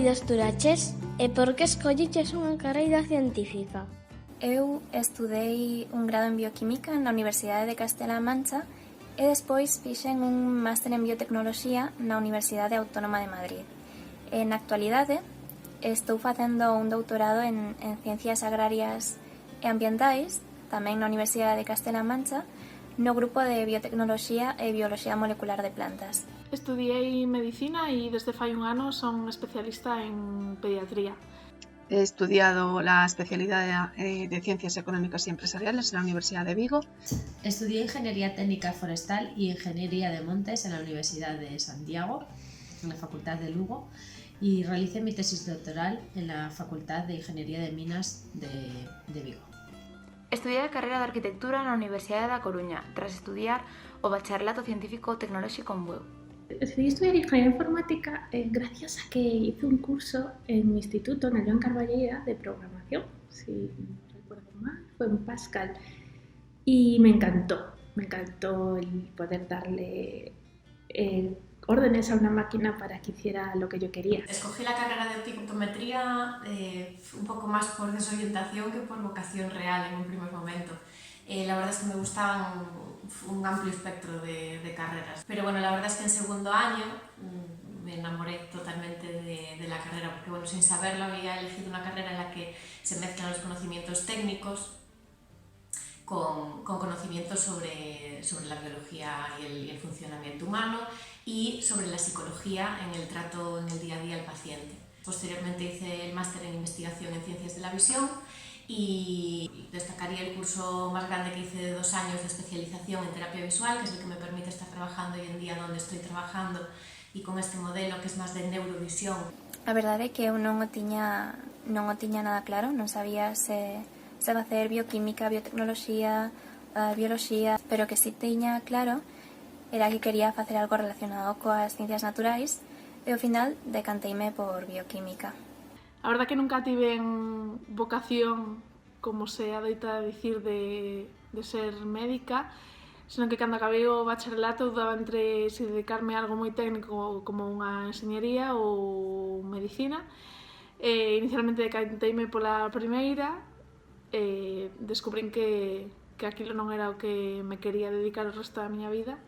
vida estudaches e por que escolliches unha carreira científica? Eu estudei un grado en Bioquímica na Universidade de Castela-A Mancha e despois fixen un máster en Biotecnoloxía na Universidade Autónoma de Madrid. Na actualidade estou facendo un doutorado en Ciencias Agrarias e Ambientais, tamén na Universidade de Castela-A Mancha, no grupo de Biotecnoloxía e Bioloxía Molecular de Plantas. Estudiei Medicina e desde fai un ano son especialista en Pediatría. He estudiado la especialidad de Ciencias Económicas y Empresariales en la Universidad de Vigo. Estudié Ingeniería Técnica Forestal y Ingeniería de Montes en la Universidad de Santiago, en la Facultad de Lugo, y realicé mi tesis doctoral en la Facultad de Ingeniería de Minas de Vigo. Estudiei a carreira de Arquitectura na Universidade da Coruña, tras estudiar o Bacharelato Científico Tecnolóxico en Bueu. Decidí estudiar Ingeniería Informática gracias a que hice un curso en mi instituto, en el Joan Carballeda, de programación, si no recuerdo mal, fue en Pascal, y me encantó el poder darle órdenes a una máquina para que hiciera lo que yo quería. Escogí la carrera de optometría un poco más por desorientación que por vocación real en un primer momento. La verdad es que me gustaban un amplio espectro de carreras, pero bueno, la verdad es que en segundo año me enamoré totalmente de la carrera, porque bueno, sin saberlo había elegido una carrera en la que se mezclan los conocimientos técnicos con conocimientos sobre la biología y el funcionamiento humano y sobre la psicología en el trato en el día a día al paciente. Posteriormente hice el máster en investigación en ciencias de la visión y destacaría el curso más grande que hice de 2 años de especialización en terapia visual, que es el que me permite estar trabajando hoy en día donde estoy trabajando y con este modelo que es más de neurovisión. A verdade é que eu non o tiña nada claro, non sabía se facer bioquímica, biotecnoloxía, bioloxía, pero que si tiña claro era que quería facer algo relacionado coas ciencias naturais e ao final decanteime por bioquímica. A verdad que nunca tiven vocación, como se adoita dicir, de ser médica, senón que cando acabei o bacharelato dudaba entre se dedicarme a algo moi técnico como unha enxeñería ou medicina. Inicialmente decanteime pola primeira, descubrín que aquilo non era o que me quería dedicar o resto da miña vida,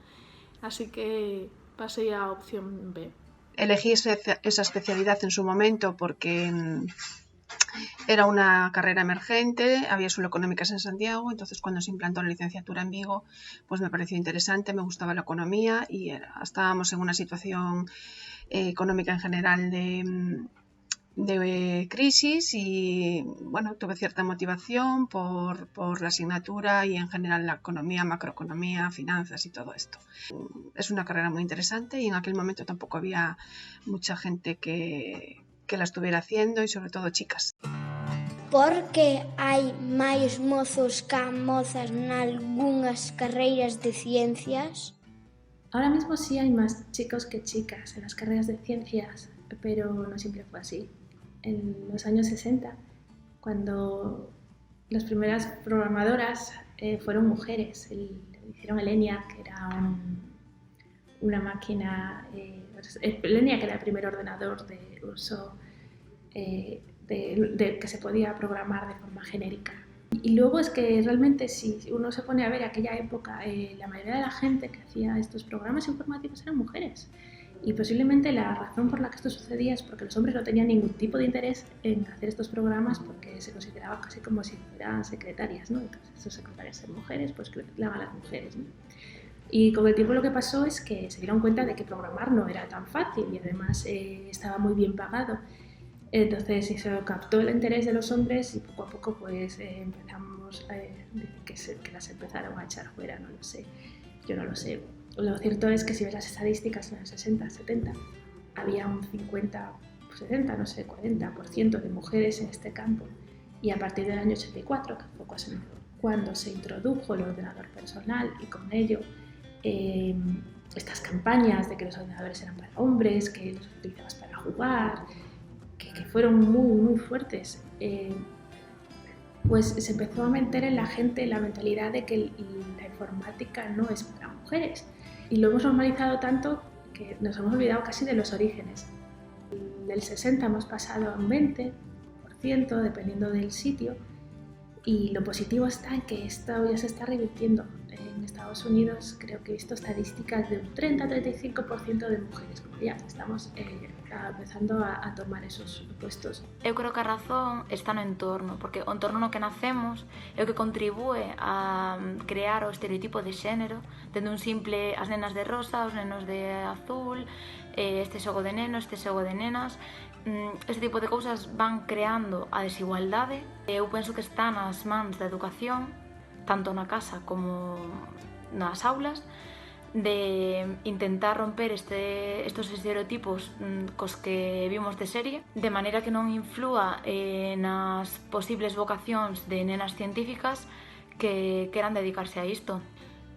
así que pasei á opción B. Elegí esa especialidad en su momento porque era una carrera emergente, había solo económicas en Santiago, entonces cuando se implantó la licenciatura en Vigo, pues me pareció interesante, me gustaba la economía y estábamos en una situación económica en general de crisis y bueno, tuve cierta motivación por la asignatura y en general la economía, macroeconomía, finanzas y todo esto. Es una carrera muy interesante y en aquel momento tampoco había mucha gente que la estuviera haciendo y sobre todo chicas. Por que hai máis mozos ca mozas nalgunhas carreiras de ciencias? Ahora mismo sí hay más chicos que chicas en las carreras de ciencias, pero no siempre fue así. En los años 60, cuando las primeras programadoras fueron mujeres, hicieron el ENIAC, que era una máquina, el ENIAC era el primer ordenador de uso que se podía programar de forma genérica. Y luego es que realmente si uno se pone a ver aquella época, la mayoría de la gente que hacía estos programas informáticos eran mujeres. Y posiblemente la razón por la que esto sucedía es porque los hombres no tenían ningún tipo de interés en hacer estos programas porque se consideraba casi como si fueran secretarias, ¿no? Entonces, estos secretarias ser mujeres, pues que le hagan las mujeres, ¿no? Y con el tiempo lo que pasó es que se dieron cuenta de que programar no era tan fácil y además estaba muy bien pagado. Entonces se captó el interés de los hombres y poco a poco pues empezamos a decir que las empezaron a echar fuera, no lo sé, yo no lo sé. Lo cierto es que si ves las estadísticas en los 60, 70, había un 50, 60, no sé, 40% de mujeres en este campo. Y a partir del año 84, que fue cuando se introdujo el ordenador personal y con ello estas campañas de que los ordenadores eran para hombres, que los utilizabas para jugar, que fueron muy, muy fuertes, pues se empezó a meter en la gente la mentalidad de que la informática no es para mujeres. Y lo hemos normalizado tanto que nos hemos olvidado casi de los orígenes. del 60 hemos pasado a un 20%, dependiendo del sitio, y lo positivo está en que esto ya se está revirtiendo. En Estados Unidos creo que he visto estadísticas de un 30-35% de mujeres, porque ya estamos empezando a tomar esos puestos. Eu creo que a razón está no entorno, porque o entorno no que nacemos é o que contribúe a crear o estereotipo de xénero, dende un simple as nenas de rosa, os nenos de azul, este xogo de nenos, este xogo de nenas. Este tipo de cousas van creando a desigualdade. Eu penso que está nas mans da educación, tanto na casa como nas aulas, de intentar romper estos estereotipos cos que vimos de serie, de maneira que non inflúa nas posibles vocacións de nenas científicas que queran dedicarse a isto.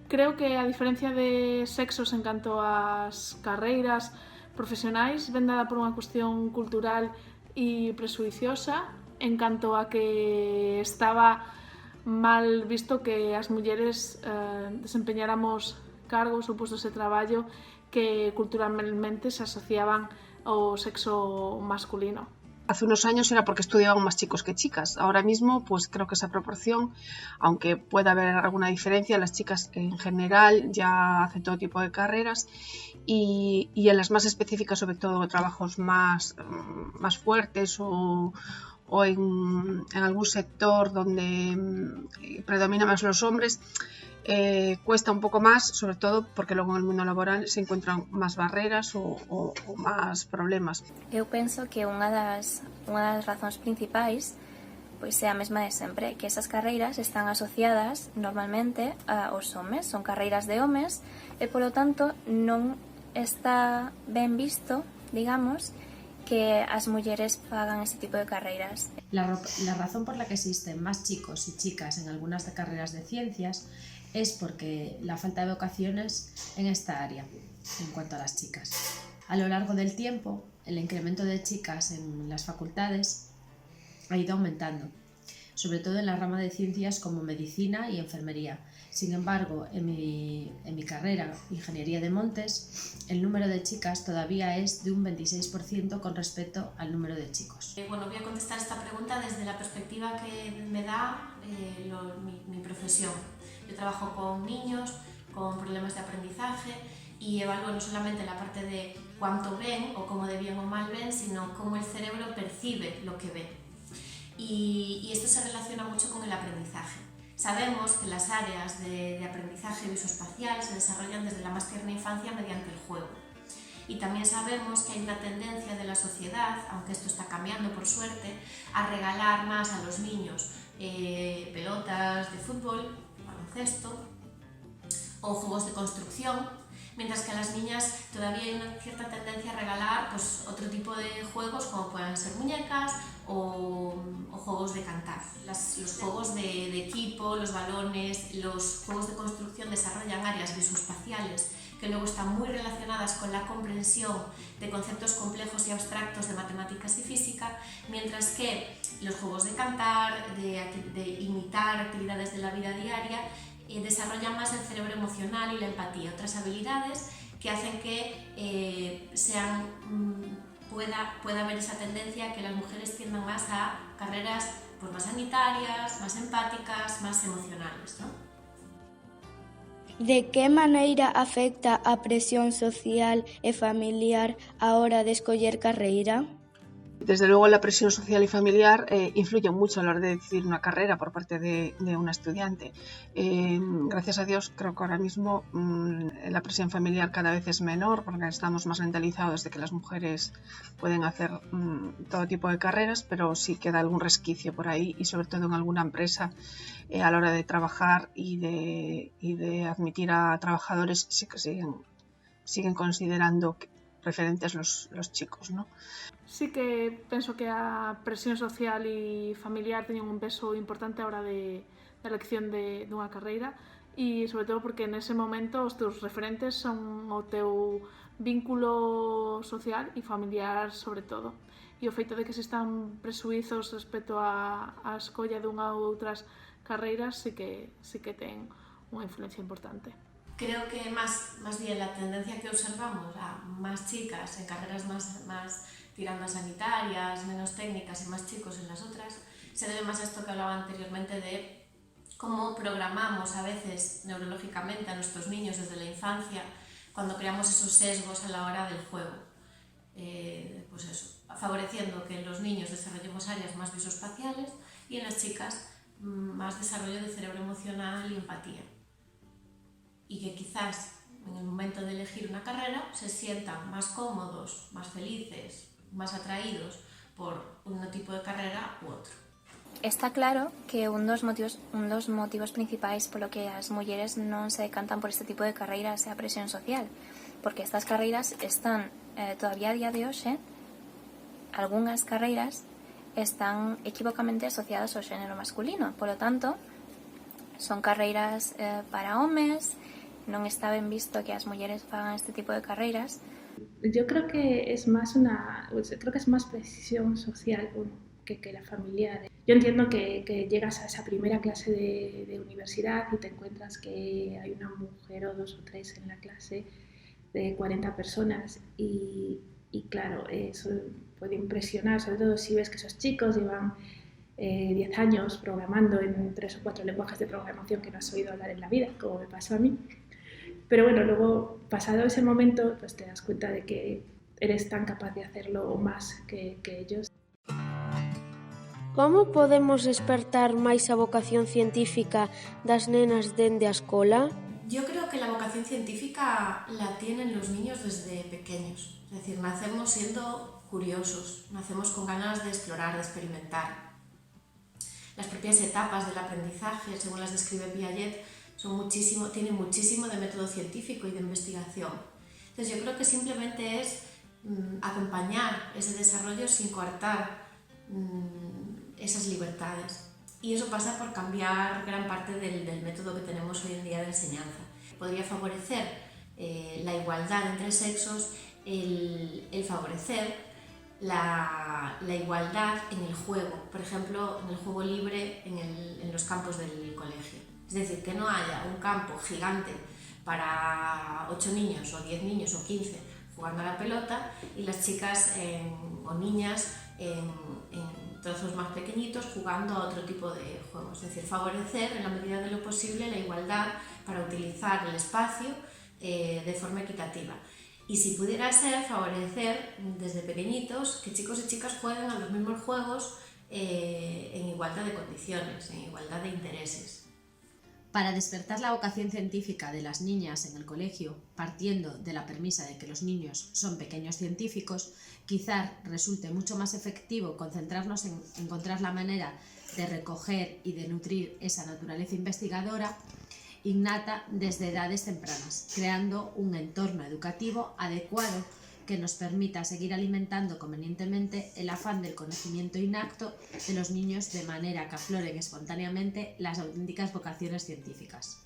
Creo que a diferencia de sexos en canto ás carreiras profesionais, ven dada por unha cuestión cultural e presuiciosa, en canto a que estaba mal visto que as mulleres desempeñáramos cargos ou postos de traballo que culturalmente se asociaban ao sexo masculino. Hace unos años era porque estudiaban más chicos que chicas. Ahora mismo, pues creo que esa proporción, aunque pueda haber alguna diferencia, las chicas en general ya hacen todo tipo de carreras y en las más específicas, sobre todo trabajos más fuertes o en algún sector donde predominan más los hombres, cuesta un pouco máis, sobre todo porque logo en el mundo laboral se encuentran máis barreras ou máis problemas. Eu penso que unha das razóns principais pois é a mesma de sempre, que esas carreiras están asociadas normalmente aos homes, son carreiras de homes e polo tanto non está ben visto, digamos, que as mulleres fagan ese tipo de carreiras. La razón por la que existen más chicos y chicas en algunas carreras de ciencias es porque la falta de vocaciones en esta área, en cuanto a las chicas. A lo largo del tiempo, el incremento de chicas en las facultades ha ido aumentando, sobre todo en la rama de ciencias como medicina y enfermería. Sin embargo, en mi carrera, Ingeniería de Montes, el número de chicas todavía es de un 26% con respecto al número de chicos. Bueno, voy a contestar esta pregunta desde la perspectiva que me da mi profesión. Yo trabajo con niños con problemas de aprendizaje y evalúo no solamente la parte de cuánto ven o cómo de bien o mal ven, sino cómo el cerebro percibe lo que ven. Y esto se relaciona mucho con el aprendizaje. Sabemos que las áreas de aprendizaje visoespacial se desarrollan desde la más tierna infancia mediante el juego. Y también sabemos que hay una tendencia de la sociedad, aunque esto está cambiando por suerte, a regalar más a los niños pelotas de fútbol, baloncesto o juegos de construcción, mientras que a las niñas todavía hay una cierta tendencia a regalar pues, otro tipo de juegos como puedan ser muñecas o juegos de cantar. Los juegos de equipo, los balones, los juegos de construcción desarrollan áreas visoespaciales que luego están muy relacionadas con la comprensión de conceptos complejos y abstractos de matemáticas y física, mientras que los juegos de cantar, de imitar actividades de la vida diaria, desarrollan más el cerebro emocional y la empatía, otras habilidades que hacen que pueda haber esa tendencia a que las mujeres tiendan más a carreras pues, más sanitarias, más empáticas, más emocionales, ¿no? De que maneira afecta a presión social e familiar a hora de escoller carreira? Desde luego la presión social y familiar influye mucho a la hora de decidir una carrera por parte de una estudiante. Gracias a Dios creo que ahora mismo la presión familiar cada vez es menor porque estamos más mentalizados de que las mujeres pueden hacer todo tipo de carreras, pero sí queda algún resquicio por ahí y sobre todo en alguna empresa a la hora de trabajar y de admitir a trabajadores sí que siguen considerando preferentes los chicos, ¿no? Sí que penso que a presión social e familiar teñen un peso importante a hora da elección dunha carreira e sobre todo porque nese momento os teus referentes son o teu vínculo social e familiar sobre todo. E o feito de que se están presuizos respecto á escolla dunha ou outras carreiras sí que ten unha influencia importante. Creo que más bien la tendencia que observamos a más chicas en carreras más tirando a sanitarias, menos técnicas y más chicos en las otras, se debe más a esto que hablaba anteriormente de cómo programamos a veces neurológicamente a nuestros niños desde la infancia cuando creamos esos sesgos a la hora del juego. Pues eso, favoreciendo que en los niños desarrollemos áreas más visoespaciales y en las chicas más desarrollo de cerebro emocional y empatía. Y que quizás en el momento de elegir una carrera se sientan más cómodos, más felices, más atraídos por un tipo de carrera u outro. Está claro que un dos motivos principais polo que as mulleres non se decantan por este tipo de carreiras é a presión social, porque estas carreiras están todavía a día de hoxe, algunhas carreiras están equivocamente asociadas ao xénero masculino, polo tanto son carreiras para homes, non está ben visto que as mulleres fagan este tipo de carreiras. Yo creo que es más presión social que la familiar. Yo entiendo que llegas a esa primera clase de universidad y te encuentras que hay una mujer o 2 o 3 en la clase de 40 personas y claro, eso puede impresionar, sobre todo si ves que esos chicos llevan 10 años programando en 3 o 4 lenguajes de programación que no has oído hablar en la vida, como me pasó a mí. Pero bueno, luego, pasado ese momento, pues te das cuenta de que eres tan capaz de hacerlo o más que ellos. Como podemos despertar máis a vocación científica das nenas dende a escola? Yo creo que la vocación científica la tienen los niños desde pequeños. Es decir, nacemos siendo curiosos, nacemos con ganas de explorar, de experimentar. Las propias etapas del aprendizaje, según las describe Piaget, tienen muchísimo de método científico y de investigación. Entonces yo creo que simplemente es acompañar ese desarrollo sin coartar esas libertades. Y eso pasa por cambiar gran parte del método que tenemos hoy en día de enseñanza. Podría favorecer la igualdad entre sexos, el favorecer la igualdad en el juego, por ejemplo, en el juego libre en los campos del colegio. Es decir, que no haya un campo gigante para 8 niños o 10 niños o 15 jugando a la pelota y las chicas o niñas en trozos más pequeñitos jugando a otro tipo de juegos. Es decir, favorecer en la medida de lo posible la igualdad para utilizar el espacio de forma equitativa. Y si pudiera ser, favorecer desde pequeñitos que chicos y chicas jueguen a los mismos juegos en igualdad de condiciones, en igualdad de intereses. Para despertar la vocación científica de las niñas en el colegio, partiendo de la premisa de que los niños son pequeños científicos, quizá resulte mucho más efectivo concentrarnos en encontrar la manera de recoger y de nutrir esa naturaleza investigadora innata desde edades tempranas, creando un entorno educativo adecuado que nos permita seguir alimentando convenientemente el afán del conocimiento innato de los niños de manera que afloren espontáneamente las auténticas vocaciones científicas.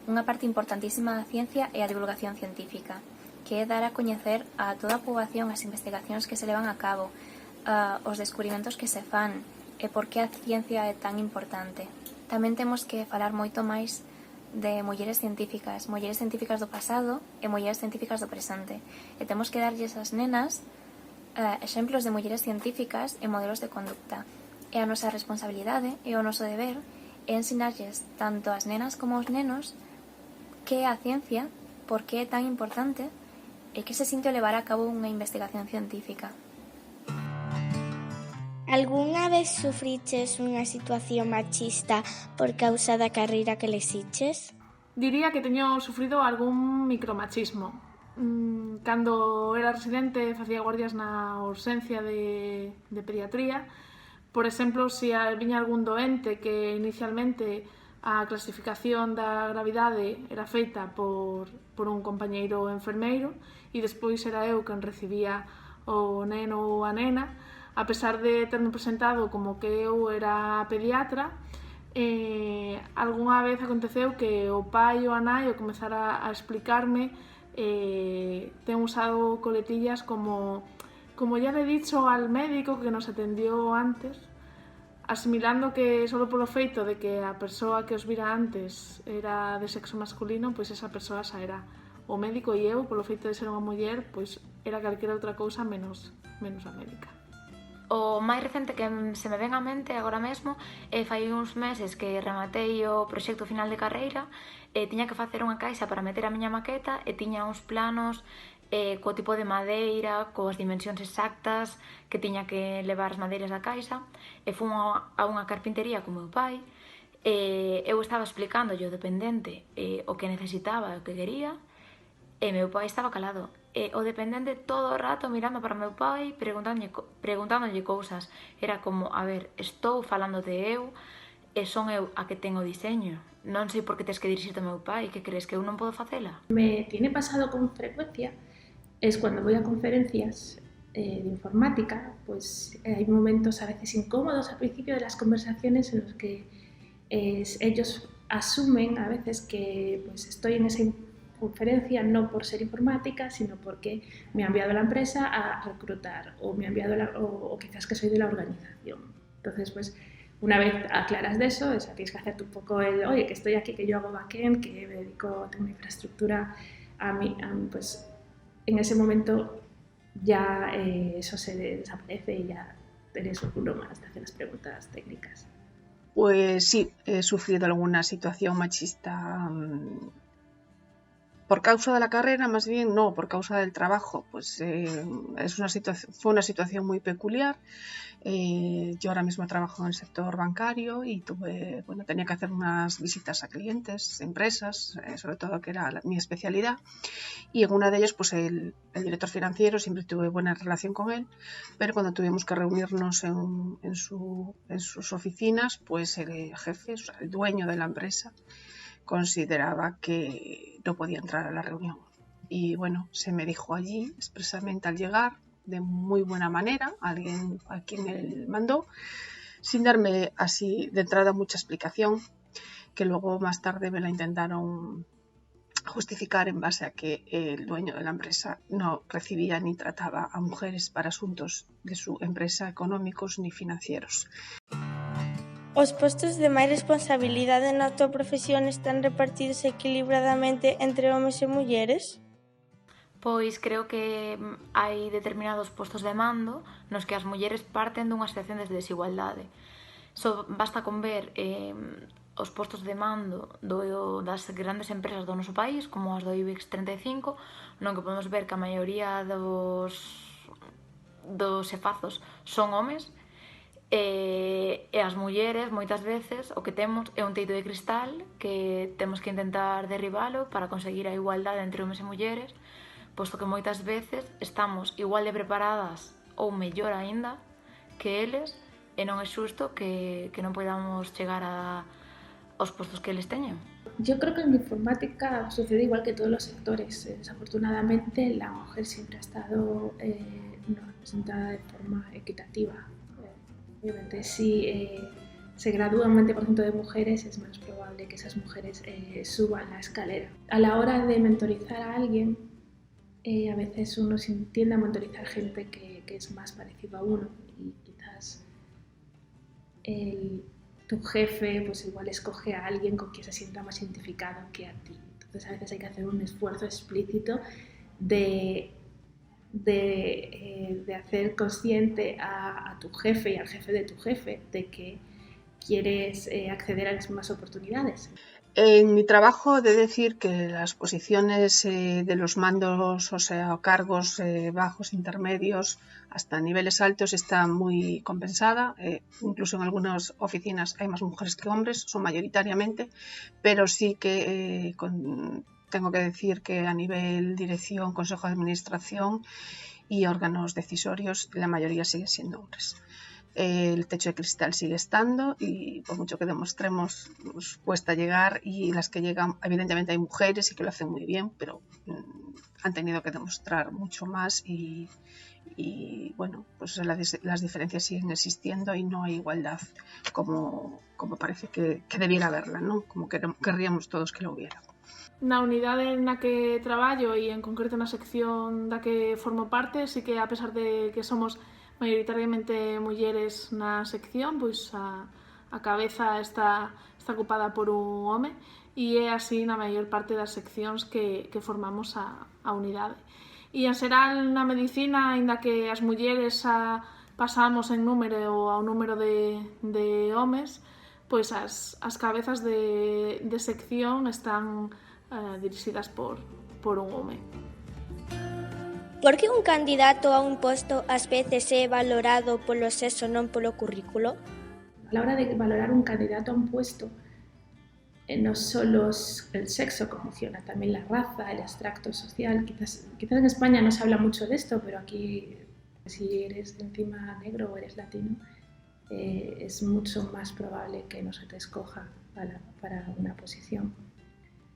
Unha parte importantísima da ciencia é a divulgación científica, que é dar a coñecer a toda a poboación as investigacións que se levan a cabo, os descubrimentos que se fan e por que a ciencia é tan importante. Tamén temos que falar moito máis de mulleres científicas do pasado e mulleres científicas do presente. E temos que darlles ás nenas exemplos de mulleres científicas e modelos de conducta. E a nosa responsabilidade e o noso deber é ensinarlles tanto ás nenas como aos nenos que é a ciencia, por que é tan importante e que se sinte levar a cabo unha investigación científica. Algúnha vez sufriches unha situación machista por causa da carreira que lesiches? Diría que teño sufrido algún micromachismo. Cando era residente facía guardias na urxencia de pediatría. Por exemplo, se viña algún doente que inicialmente a clasificación da gravidade era feita por un compañeiro enfermeiro e despois era eu quen recibía o neno ou a nena, a pesar de terme presentado como que eu era pediatra, algunha vez aconteceu que o pai ou a nai ao comezar a explicarme ten usado coletillas como ya le he dicho al médico que nos atendió antes, asimilando que só polo feito de que a persoa que os vira antes era de sexo masculino, pois esa persoa xa era o médico e eu, polo feito de ser unha muller, pois era calquera outra cousa menos menos a médica. O máis recente que se me ven á mente agora mesmo fai uns meses que rematei o proxecto final de carreira e tiña que facer unha caixa para meter a miña maqueta e tiña uns planos co tipo de madeira, coas dimensións exactas que tiña que levar as madeiras da caixa e fui a unha carpintería con meu pai e eu estaba explicándolle ao dependente o que necesitaba e o que quería e meu pai estaba calado. E o dependente todo o rato mirando para meu pai, preguntándolle cousas. Era como, a ver, estou falando de eu e son eu a que ten o diseño. Non sei por que tens que dirixirte ao meu pai, que crees que eu non podo facela? Me tiene pasado con frecuencia es cuando voy a conferencias de informática, pues hay momentos a veces incómodos al principio de las conversaciones en los que ellos asumen a veces que pues estoy en esa conferencia no por ser informática, sino porque me ha enviado la empresa a reclutar o me ha enviado o quizás que soy de la organización. Entonces, pues una vez aclaras de eso, tienes que hacerte un poco oye, que estoy aquí, que yo hago backend, que me dedico, tengo una infraestructura pues en ese momento ya eso se desaparece y ya eres uno más, te hacen las preguntas técnicas. Pues sí, he sufrido alguna situación machista por causa de la carrera, más bien no, por causa del trabajo. Pues fue una situación muy peculiar. Yo ahora mismo trabajo en el sector bancario y tenía que hacer unas visitas a clientes, empresas, sobre todo que era mi especialidad. Y en una de ellas, pues el director financiero, siempre tuve buena relación con él, pero cuando tuvimos que reunirnos en sus oficinas, pues el jefe, o sea, el dueño de la empresa, consideraba que no podía entrar a la reunión. Y bueno, se me dijo allí expresamente al llegar, de muy buena manera, alguien a quien él mandó, sin darme así de entrada mucha explicación, que luego más tarde me la intentaron justificar en base a que el dueño de la empresa no recibía ni trataba a mujeres para asuntos de su empresa económicos ni financieros. Os postos de máis responsabilidade na tua profesión están repartidos equilibradamente entre homes e mulleres? Pois creo que hai determinados postos de mando nos que as mulleres parten dunha situación de desigualdade. Basta con ver os postos de mando das grandes empresas do noso país, como as do IBEX 35, non que podemos ver que a maioría dos xefazos son homes, e as mulleres moitas veces o que temos é un teito de cristal que temos que intentar derribalo para conseguir a igualdade entre homes e mulleres, posto que moitas veces estamos igual de preparadas ou mellor aínda que eles e non é xusto que non podamos chegar aos postos que eles teñen. Yo creo que en informática sucede igual que en todos los sectores. Desafortunadamente la mujer siempre ha estado no representada de forma equitativa. Obviamente, si se gradúa un 20% de mujeres, es menos probable que esas mujeres suban la escalera. A la hora de mentorizar a alguien, a veces uno tiende a mentorizar gente que es más parecida a uno y quizás tu jefe pues igual escoge a alguien con quien se sienta más identificado que a ti. Entonces a veces hay que hacer un esfuerzo explícito de hacer consciente a tu jefe y al jefe de tu jefe de que quieres acceder a las mismas oportunidades. En mi trabajo he de decir que las posiciones de los mandos, o sea, cargos bajos, intermedios, hasta niveles altos están muy compensadas. Incluso en algunas oficinas hay más mujeres que hombres, son mayoritariamente, pero sí que tengo que decir que a nivel dirección, consejo de administración y órganos decisorios, la mayoría siguen siendo hombres. El techo de cristal sigue estando y por mucho que demostremos nos cuesta llegar, y las que llegan, evidentemente hay mujeres y que lo hacen muy bien, pero han tenido que demostrar mucho más y bueno, pues las diferencias siguen existiendo y no hay igualdad como parece que debiera haberla, ¿no? Como querríamos todos que lo hubiera. Na unidade na que traballo e en concreto na sección da que formo parte, sí que a pesar de que somos maioritariamente mulleres na sección, pois a cabeza está ocupada por un home e é así na maior parte das seccións que formamos a unidade. E en xeral na medicina, aínda que as mulleres pasamos en número ao número de homes, pois as cabezas de sección están dirixidas por un home. Por que un candidato a un posto ás veces é valorado polo sexo non polo currículo? A la hora de valorar un candidato a un puesto, no solo el sexo condiciona, también la raza, el extracto social. Quizás en España no se habla mucho de esto, pero aquí, si eres encima negro o eres latino, es mucho más probable que no se te escoja para una posición.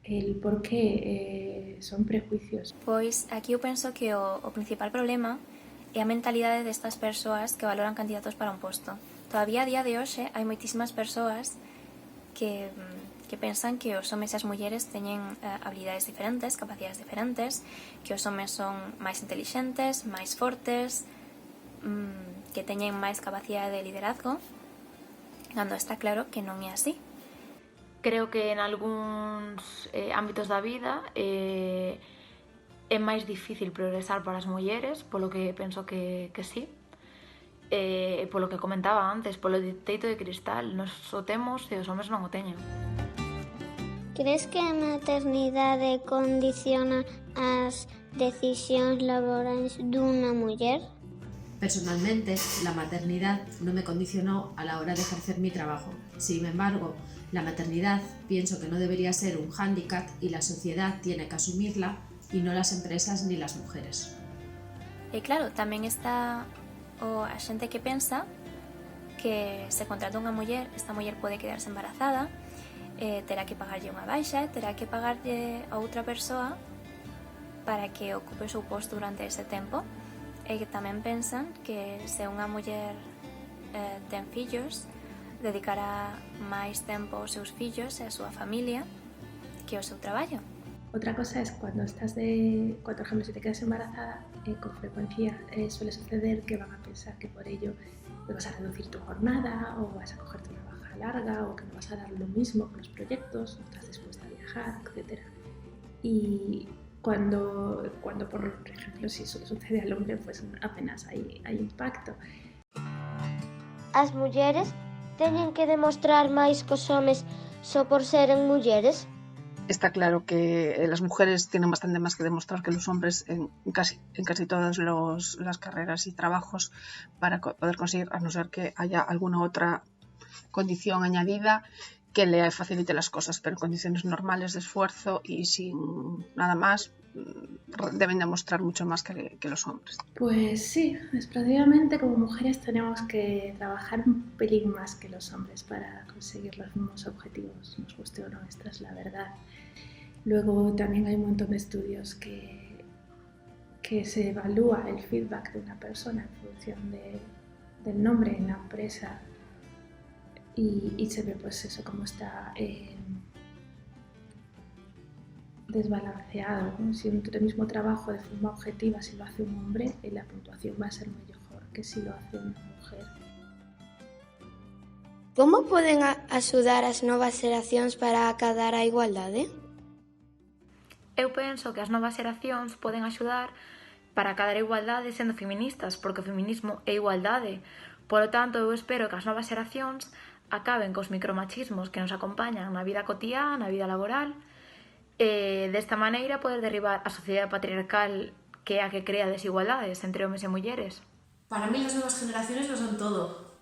El por qué son prejuicios. Pois aquí eu penso que o principal problema é a mentalidade destas persoas que valoran candidatos para un posto. Todavía a día de hoxe hai moitísimas persoas que pensan que os homes e as mulleres teñen habilidades diferentes, capacidades diferentes, que os homes son máis intelixentes, máis fortes, que teñen máis capacidade de liderazgo, cando está claro que non é así. Creo que en algúns ámbitos da vida é máis difícil progresar para as mulleres, polo que penso que sí. Polo que comentaba antes, polo teito de cristal, nos o temos e os homes non o teñen. Crees que a maternidade condiciona as decisións laborais dunha muller? Personalmente, la maternidad no me condicionó a la hora de ejercer mi trabajo. Sin embargo, la maternidad pienso que no debería ser un hándicap y la sociedad tiene que asumirla y no las empresas ni las mujeres. E claro, tamén está a xente que pensa que se contrata unha muller, esta muller pode quedarse embarazada, terá que pagarlle unha baixa, terá que pagarlle a outra persoa para que ocupe o seu posto durante ese tempo, e que tamén pensan que se unha muller ten fillos, dedicará máis tempo aos seus fillos e a súa familia que ao seu traballo. Otra cosa es cuando por ejemplo, si te quedas embarazada, con frecuencia suele suceder que van a pensar que por ello vas a reducir tu jornada o vas a cogerte una baja larga o que no vas a dar lo mismo con los proyectos, no estás dispuesta a viajar, etc. Y cuando por ejemplo, si eso le sucede al hombre, pues apenas hay impacto. As mulleres teñen que demostrar máis que os homes só por seren mulleres? Está claro que las mujeres tienen bastante más que demostrar que los hombres en casi todas las carreras y trabajos para poder conseguir, a no ser que haya alguna otra condición añadida que le facilite las cosas, pero en condiciones normales de esfuerzo y sin nada más deben demostrar mucho más que los hombres. Pues sí, desgraciadamente como mujeres tenemos que trabajar un pelín más que los hombres para conseguir los mismos objetivos, nos guste o no, esta es la verdad. Luego también hay un montón de estudios que se evalúa el feedback de una persona en función del nombre en la empresa y se ve pues eso, cómo está desbalanceado, ¿no? Si el mismo trabajo de forma objetiva, si lo hace un hombre, la puntuación va a ser mejor que si lo hace una mujer. Como poden axudar as novas xeracións para acadar a igualdade? Eu penso que as novas xeracións poden axudar para acadar a igualdade sendo feministas, porque o feminismo é igualdade. Polo tanto, eu espero que as novas xeracións acaben cos micromachismos que nos acompañan na vida cotiá, na vida laboral, e desta maneira poder derribar a sociedade patriarcal que é a que crea desigualdades entre homes e mulleres. Para mí las nuevas generaciones lo son todo.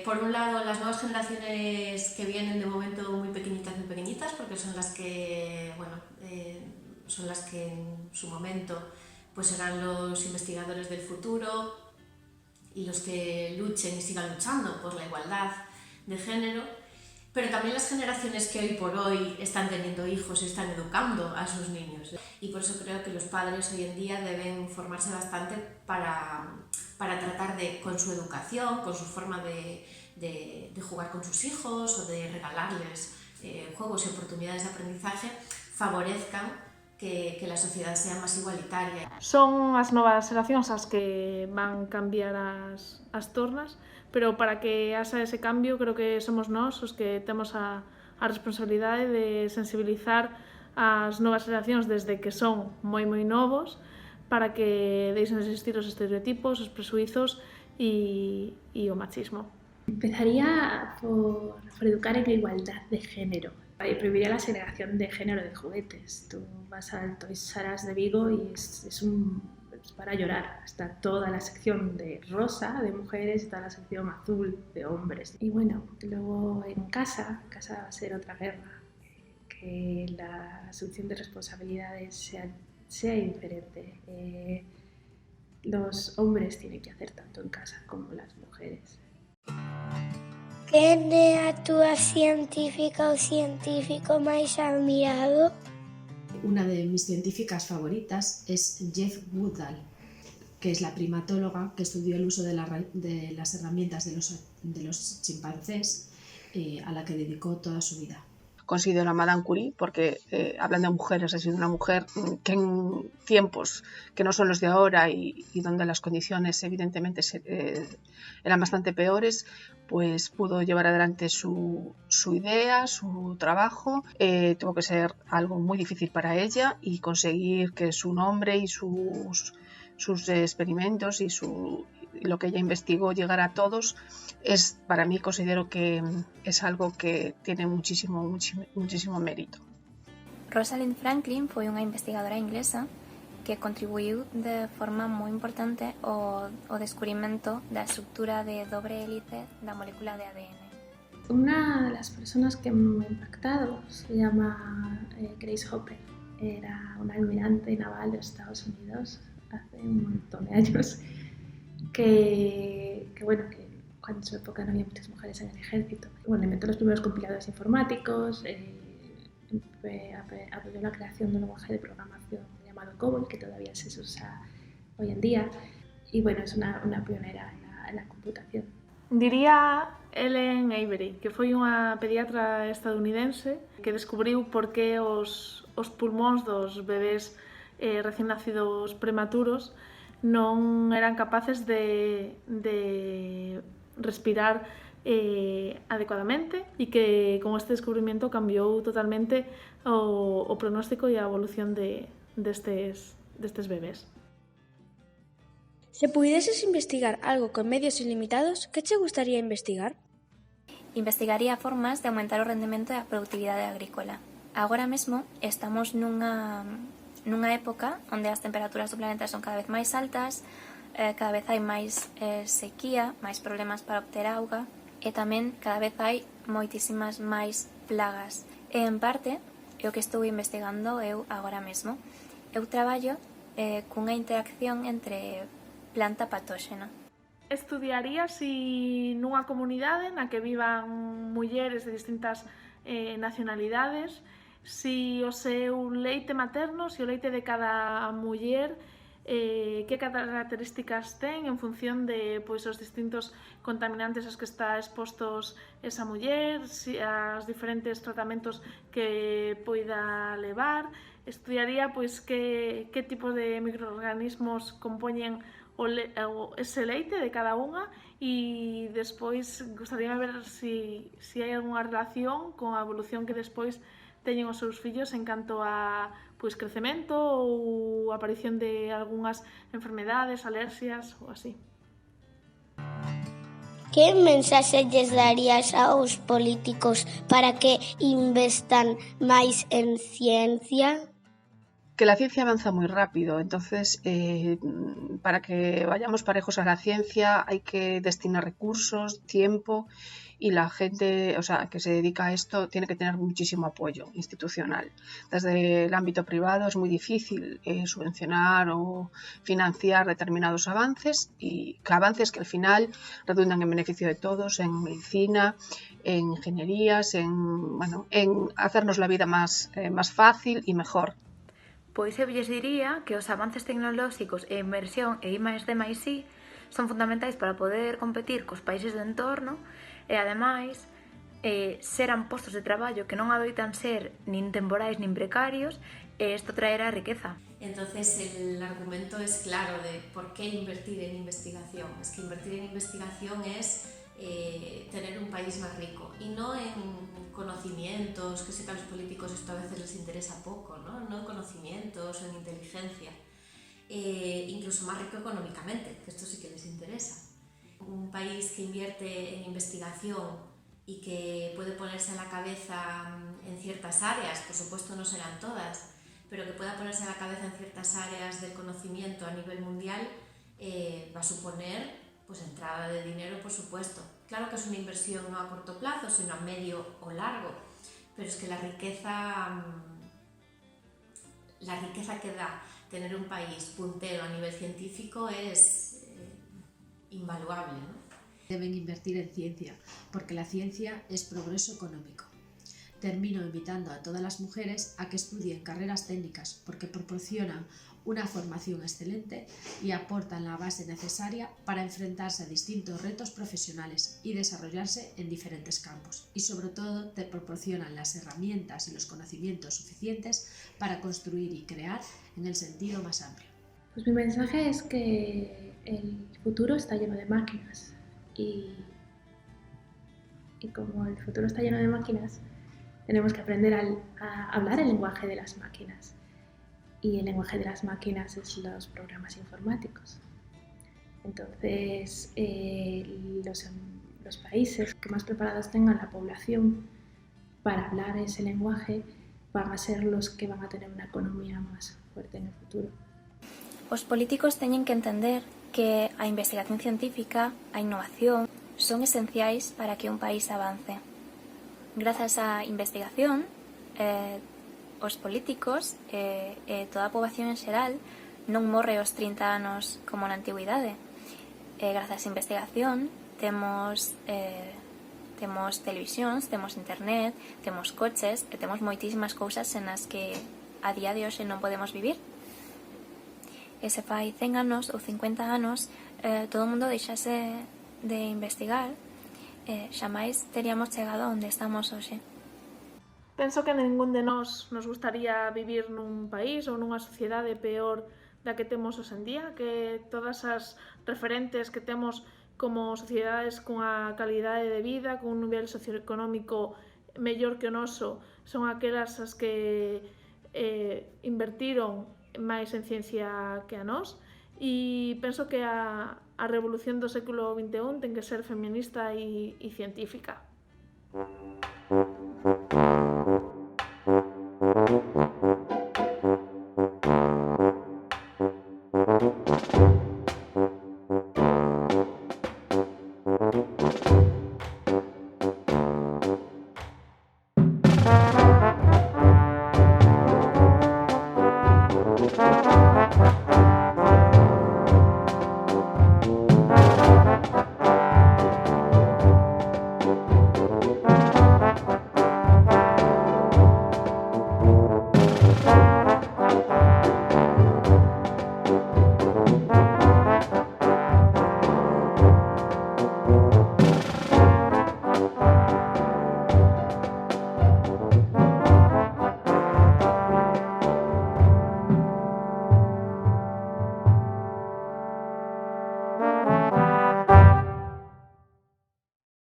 Por un lado, las nuevas generaciones que vienen de momento muy pequeñitas, porque son las que, son las que en su momento pues serán los investigadores del futuro y los que luchen y sigan luchando por la igualdad de género, pero también las generaciones que hoy por hoy están teniendo hijos y están educando a sus niños. Y por eso creo que los padres hoy en día deben formarse bastante para tratar de, con su educación, con su forma de jugar con sus hijos o de regalarles juegos y oportunidades de aprendizaje, favorezcan que la sociedad sea máis igualitaria. Son as novas xeracións as que van cambiar as tornas, pero para que haxa ese cambio creo que somos nós os que temos a responsabilidade de sensibilizar as novas xeracións desde que son moi novos para que deixen de existir os estereotipos, os presuizos e o machismo. Empezaría por educar en igualdad de género. Prohibiría la segregación de género de juguetes. Tú vas al Toys R Us de Vigo y es para llorar. Está toda la sección de rosa de mujeres y toda la sección azul de hombres. Y bueno, luego en casa va a ser otra guerra. Que la asunción de responsabilidades sea diferente. Los hombres tienen que hacer tanto en casa como las mujeres. Quen é a túa científica ou científico máis admirado? Una de mis científicas favoritas es Jeff Goodall, que es la primatóloga que estudió el uso de las herramientas de los chimpancés, a la que dedicó toda su vida. Considero a Madame Curie porque hablan de mujeres, ha sido una mujer que en tiempos que no son los de ahora y donde las condiciones evidentemente eran bastante peores, pues pudo llevar adelante su idea, su trabajo. Tuvo que ser algo muy difícil para ella y conseguir que su nombre y sus experimentos y lo que ella investigó llegara a todos. Para mí considero que es algo que tiene muchísimo mérito. Rosalind Franklin foi unha investigadora inglesa que contribuiu de forma moi importante ao descubrimento da estructura de dobre hélice da molécula de ADN. Una de las personas que me ha impactado se llama Grace Hopper. Era una almirante naval de Estados Unidos hace un montón de años que cuando en su época no había muchas mujeres en el ejército. Bueno, inventó los primeros compiladores informáticos, apoyó la creación de un lenguaje de programación llamado COBOL, que todavía se usa hoy en día, y bueno, es una pionera en la computación. Diría Ellen Avery, que foi unha pediatra estadounidense que descubriu por que os pulmóns dos bebés recén nacidos prematuros non eran capaces de respirar adecuadamente e que con este descubrimiento cambiou totalmente o pronóstico e a evolución destes bebés. Se puideses investigar algo con medios ilimitados, que che gustaría investigar? Investigaría formas de aumentar o rendemento e a produtividade agrícola. Agora mesmo estamos nunha época onde as temperaturas do planeta son cada vez máis altas, cada vez hai máis sequía, máis problemas para obter auga e tamén cada vez hai moitísimas máis plagas. E en parte, é o que estou investigando eu agora mesmo. Eu traballo cunha interacción entre planta patóxena. Estudiaría si nunha comunidade na que vivan mulleres de distintas nacionalidades, si o seu leite materno, si o leite de cada muller, que características ten en función de os distintos contaminantes aos que está expostos esa muller, si as diferentes tratamentos que poida levar. Estudiaría que tipo de microorganismos compoñen ese leite de cada unha e despois gustaría ver si hai algunha relación con a evolución que despois teñen os seus fillos en canto a crecemento ou aparición de algunhas enfermedades, alerxias ou así. Que mensaxe lles darías aos políticos para que investan máis en ciencia? Que la ciencia avanza muy rápido, entonces para que vayamos parejos a la ciencia hay que destinar recursos, tiempo y la gente, que se dedica a esto tiene que tener muchísimo apoyo institucional. Desde el ámbito privado es muy difícil subvencionar o financiar determinados avances y avances que al final redundan en beneficio de todos, en medicina, en ingenierías, en hacernos la vida más fácil y mejor. Pois eu lles diría que os avances tecnolóxicos e inversión e I+D+I son fundamentais para poder competir cos países do entorno e, ademais, serán postos de traballo que non adoitan ser nin temporais nin precarios e isto traerá riqueza. Entonces el argumento es claro de por qué invertir en investigación. Es que invertir en investigación es tener un país más rico y no en conocimientos, que sé que a los políticos esto a veces les interesa poco, no en conocimientos o en inteligencia. incluso más rico económicamente, que esto sí que les interesa. Un país que invierte en investigación y que puede ponerse en la cabeza en ciertas áreas, por supuesto no serán todas, pero que pueda ponerse en la cabeza en ciertas áreas del conocimiento a nivel mundial, va a suponer pues entrada de dinero, por supuesto. Claro que es una inversión no a corto plazo, sino a medio o largo, pero es que la riqueza que da tener un país puntero a nivel científico es invaluable, ¿no? Deben invertir en ciencia, porque la ciencia es progreso económico. Termino invitando a todas las mujeres a que estudien carreras técnicas, porque proporcionan una formación excelente y aportan la base necesaria para enfrentarse a distintos retos profesionales y desarrollarse en diferentes campos. Y sobre todo te proporcionan las herramientas y los conocimientos suficientes para construir y crear en el sentido más amplio. Pues mi mensaje es que el futuro está lleno de máquinas y como el futuro está lleno de máquinas, tenemos que aprender a hablar el lenguaje de las máquinas. Y el lenguaje de las máquinas es los programas informáticos. Entonces, los países que más preparados tengan la población para hablar ese lenguaje van a ser los que van a tener una economía más fuerte en el futuro. Os políticos teñen que entender que a investigación científica, a innovación, son esenciais para que un país avance. Grazas á investigación, os políticos e toda a poboación en xeral non morre aos 30 anos como na antigüidade. Grazas á investigación temos televisións, temos internet, temos coches e temos moitísimas cousas en as que a día de hoxe non podemos vivir. E se fai 100 anos ou 50 anos todo o mundo deixase de investigar, xamais teríamos chegado onde estamos hoxe. Penso que ningún de nós nos gustaría vivir nun país ou nunha sociedade peor da que temos hoxe en día, que todas as referentes que temos como sociedades cunha calidade de vida, cun nivel socioeconómico mellor que o noso, son aquelas as que invertiron máis en ciencia que a nós, e penso que a revolución do século XXI ten que ser feminista e científica.